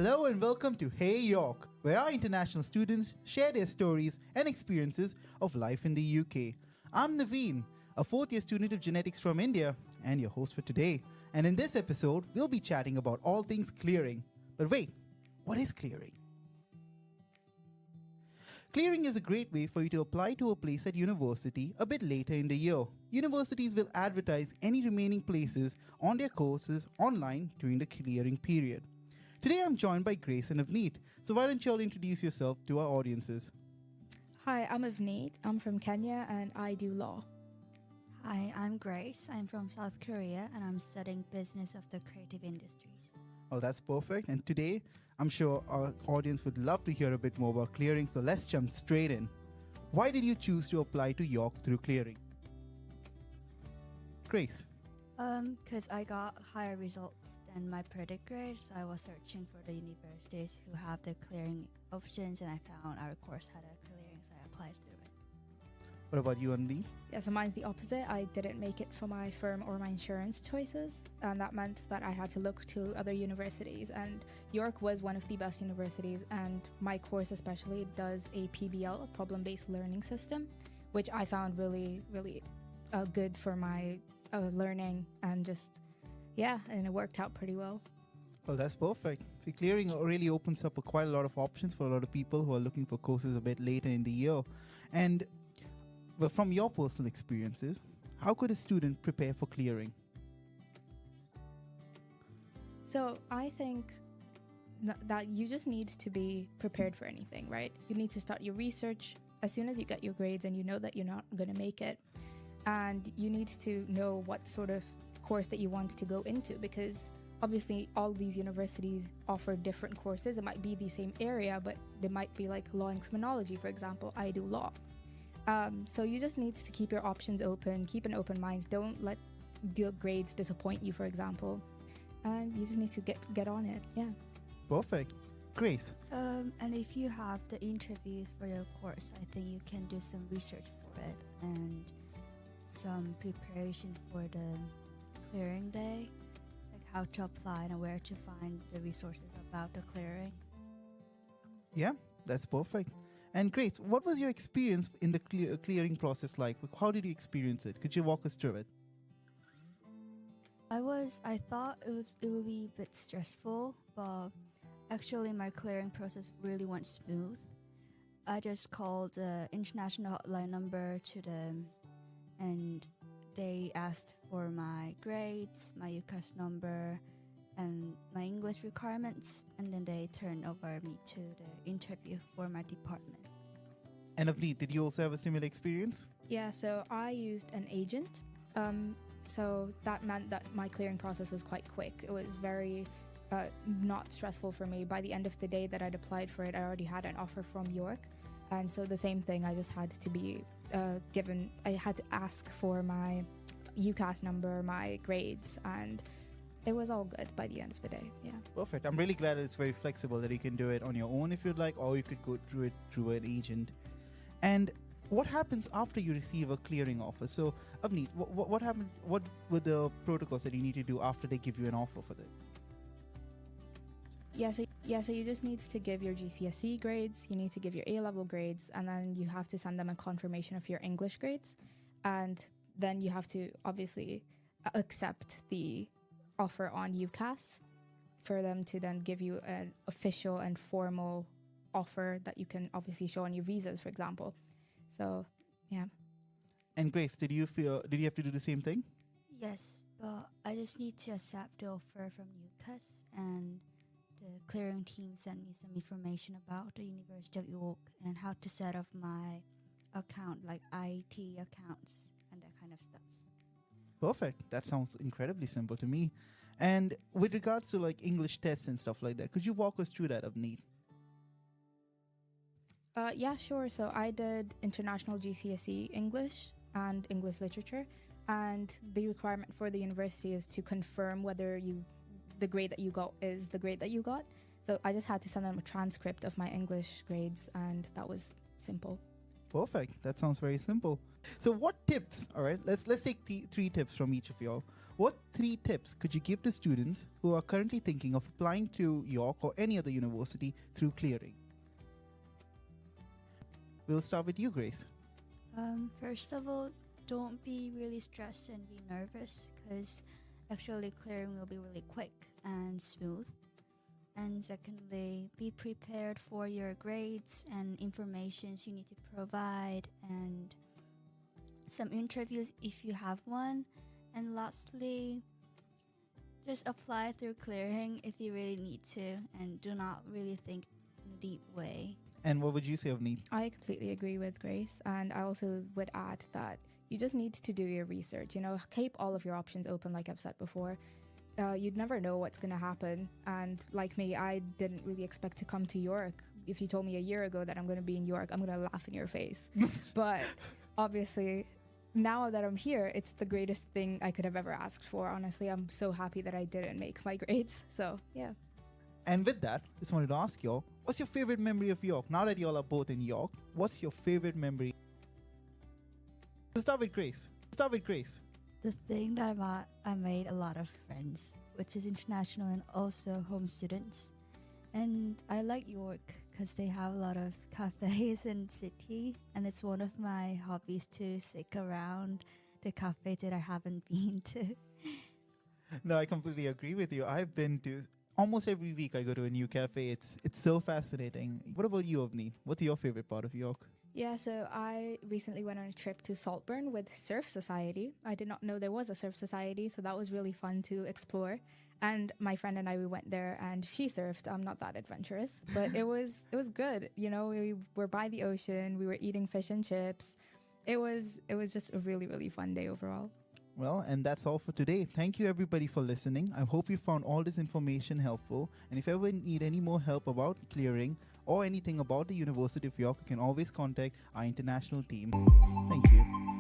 Hello and welcome to Hey York, where our international students share their stories and experiences of life in the UK. I'm Naveen, a fourth year student of genetics from India, and your host for today. And in this episode, we'll be chatting about all things clearing. But wait, what is clearing? Clearing is a great way for you to apply to a place at university a bit later in the year. Universities will advertise any remaining places on their courses online during the clearing period. Today I'm joined by Grace and Avneet, so why don't you all introduce yourself to our audiences? Hi, I'm Avneet. I'm from Kenya and I do law. Hi, I'm Grace. I'm from South Korea and I'm studying business of the creative industries. Well, that's perfect. And today, I'm sure our audience would love to hear a bit more about clearing, so let's jump straight in. Why did you choose to apply to York through clearing? Grace. Because I got higher results than my predict grade, so I was searching for the universities who have the clearing options, and I found our course had a clearing, so I applied through it. What about you, Andy? Yeah, so mine's the opposite. I didn't make it for my firm or my insurance choices, and that meant that I had to look to other universities. And York was one of the best universities, and my course especially does a PBL, a problem-based learning system, which I found really, really good for my learning and and it worked out pretty well. Well, that's perfect. See, clearing really opens up quite a lot of options for a lot of people who are looking for courses a bit later in the year. And well, from your personal experiences, how could a student prepare for clearing? So I think that you just need to be prepared for anything, right? You need to start your research as soon as you get your grades and you know that you're not going to make it. And you need to know what sort of course that you want to go into, because obviously all these universities offer different courses. It might be the same area, but they might be like law and criminology, for example. I do law. So you just need to keep your options open, keep an open mind. Don't let the grades disappoint you, for example. And you just need to get on it. Yeah. Perfect. Grace. And if you have the interviews for your course, I think you can do some research for it and some preparation for the clearing day, like how to apply and where to find the resources about the clearing. Yeah, that's perfect. And Grace, what was your experience in the clearing process like? How did you experience it? Could you walk us through it? I thought it would be a bit stressful, but actually my clearing process really went smooth. I just called the international hotline number to them, and they asked for my grades, my UCAS number, and my English requirements, and then they turned over me to the interview for my department. And Avneet, did you also have a similar experience? Yeah, so I used an agent. So that meant that my clearing process was quite quick. It was very not stressful for me. By the end of the day that I'd applied for it, I already had an offer from York. And so the same thing, I just had to be I had to ask for my UCAS number, my grades, and it was all good by the end of the day. Yeah. Perfect. I'm really glad that it's very flexible, that you can do it on your own if you'd like, or you could go through it through an agent. And what happens after you receive a clearing offer? So, Avneet, what happened? What were the protocols that you need to do after they give you an offer for that? So you just need to give your GCSE grades, you need to give your A-level grades, and then you have to send them a confirmation of your English grades. And then you have to obviously accept the offer on UCAS for them to then give you an official and formal offer that you can obviously show on your visas, for example. So, yeah. And Grace, did you have to do the same thing? Yes, but I just need to accept the offer from UCAS, and the clearing team sent me some information about the University of York and how to set up my account, like IT accounts and that kind of stuff. Perfect. That sounds incredibly simple to me. And with regards to like English tests and stuff like that, could you walk us through that, Avneet? Yeah, sure. So I did international GCSE English and English literature, and the requirement for the university is to confirm whether the grade that you got is the grade that you got. So I just had to send them a transcript of my English grades, and that was simple. Perfect. That sounds very simple. So what tips, all right, let's take three tips from each of y'all. What 3 tips could you give to students who are currently thinking of applying to York or any other university through clearing? We'll start with you, Grace. First of all, don't be really stressed and be nervous because actually clearing will be really quick and smooth. And secondly, be prepared for your grades and informations you need to provide and some interviews if you have one. And lastly, just apply through clearing if you really need to and do not really think in a deep way. And what would you say, Avneet? I completely agree with Grace, and I also would add that you just need to do your research. Keep all of your options open, like I've said before. You'd never know what's going to happen, and like me, I didn't really expect to come to York. If you told me a year ago that I'm going to be in York, I'm going to laugh in your face. But obviously, now that I'm here, it's the greatest thing I could have ever asked for. Honestly, I'm so happy that I didn't make my grades. So, yeah. And with that, just wanted to ask y'all, what's your favorite memory of York? Now that y'all are both in York, what's your favorite memory? Let's start with Grace. The thing that I made a lot of friends, which is international and also home students. And I like York because they have a lot of cafes in city, and it's one of my hobbies to stick around the cafe that I haven't been to. No, I completely agree with you. I've been to almost every week. I go to a new cafe. It's so fascinating. What about you, Avneet? What's your favorite part of York? Yeah, so I recently went on a trip to Saltburn with Surf Society. I did not know there was a Surf Society, so that was really fun to explore. And my friend and I, we went there and she surfed. I'm not that adventurous, but it was good. We were by the ocean. We were eating fish and chips. It was just a really, really fun day overall. Well, and that's all for today. Thank you everybody for listening. I hope you found all this information helpful. And if ever need any more help about clearing or anything about the University of York, you can always contact our international team. Thank you.